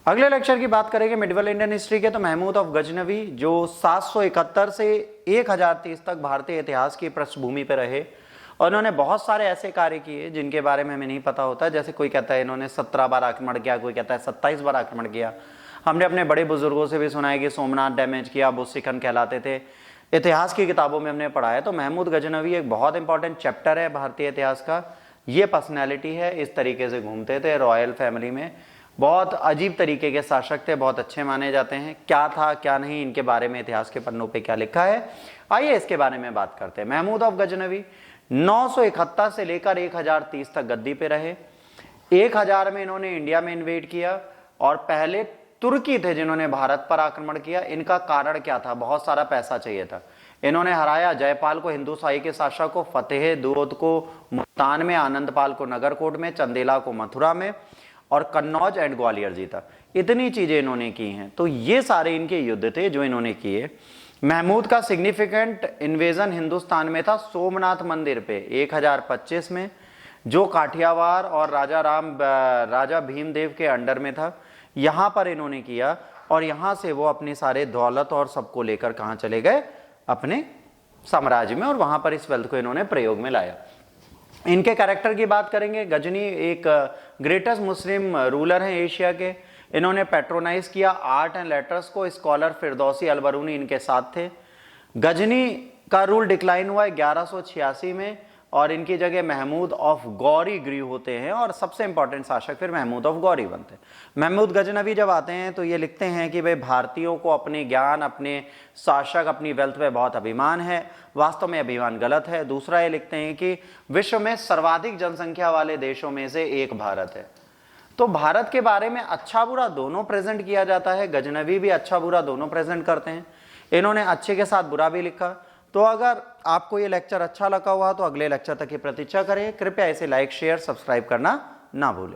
अगले लेक्चर की बात करेंगे मिडिवल इंडियन हिस्ट्री के, तो महमूद ऑफ गजनवी जो 771 से 1030 तक भारतीय इतिहास की पृष्ठभूमि पर रहे और इन्होंने बहुत सारे ऐसे कार्य किए जिनके बारे में हमें नहीं पता होता। जैसे कोई कहता है इन्होंने 17 बार आक्रमण किया, कोई कहता है 27 बार आक्रमण किया। हमने अपने बड़े बुजुर्गों से भी सुना है कि सोमनाथ डैमेज किया, बुस्सिखन कहलाते थे, इतिहास की किताबों में हमने पढ़ा है। तो महमूद गजनवी एक बहुत इंपॉर्टेंट चैप्टर है भारतीय इतिहास का। ये पर्सनैलिटी है, इस तरीके से घूमते थे रॉयल फैमिली में, बहुत अजीब तरीके के शासक थे, बहुत अच्छे माने जाते हैं। क्या था क्या नहीं, इनके बारे में इतिहास के पन्नों पे क्या लिखा है, आइए इसके बारे में बात करते हैं। महमूद ऑफ गजनवी 971 से लेकर 1030 तक गद्दी पे रहे। 1000 में इन्होंने इंडिया में इन्वेड किया और पहले तुर्की थे जिन्होंने भारत पर आक्रमण किया। इनका कारण क्या था? बहुत सारा पैसा चाहिए था। इन्होंने हराया जयपाल को हिंदू शाही के शासक को, फतेह दूत को मुल्तान में, आनंदपाल को नगरकोट में, चंदेला को मथुरा में और कन्नौज एंड ग्वालियर जीता। इतनी चीजें इन्होंने की हैं। तो ये सारे इनके युद्ध थे जो इन्होंने किए। महमूद का सिग्निफिकेंट इन्वेजन हिंदुस्तान में था सोमनाथ मंदिर पे 1025 में, जो काठियावाड़ और राजा भीमदेव के अंडर में था। यहां पर इन्होंने किया और यहां से वो अपनी सारे दौलत और सबको लेकर कहां चले गए? अपने साम्राज्य में, और वहां पर इस वेल्थ को इन्होंने प्रयोग में लाया। इनके कैरेक्टर की बात करेंगे। गजनी एक ग्रेटेस्ट मुस्लिम रूलर हैं एशिया के। इन्होंने पैट्रोनाइज किया आर्ट एंड लेटर्स को। स्कॉलर फिरदौसी अलबरूनी इनके साथ थे। गजनी का रूल डिक्लाइन हुआ 1186 में और इनकी जगह महमूद ऑफ गौरी ग्रीव होते हैं और सबसे इंपॉर्टेंट शासक फिर महमूद ऑफ गौरी बनते हैं। महमूद गजनवी जब आते हैं तो ये लिखते हैं कि भाई भारतीयों को अपने ज्ञान, अपने शासक, अपनी वेल्थ पे बहुत अभिमान है। वास्तव में अभिमान गलत है। दूसरा ये लिखते हैं कि विश्व में सर्वाधिक जनसंख्या वाले देशों में से एक भारत है। तो भारत के बारे में अच्छा बुरा दोनों प्रेजेंट किया जाता है। गजनवी भी अच्छा बुरा दोनों प्रेजेंट करते हैं। इन्होंने अच्छे के साथ बुरा भी लिखा। तो अगर आपको ये लेक्चर अच्छा लगा हुआ तो अगले लेक्चर तक की प्रतीक्षा करें। कृपया इसे लाइक, शेयर, सब्सक्राइब करना ना भूलें।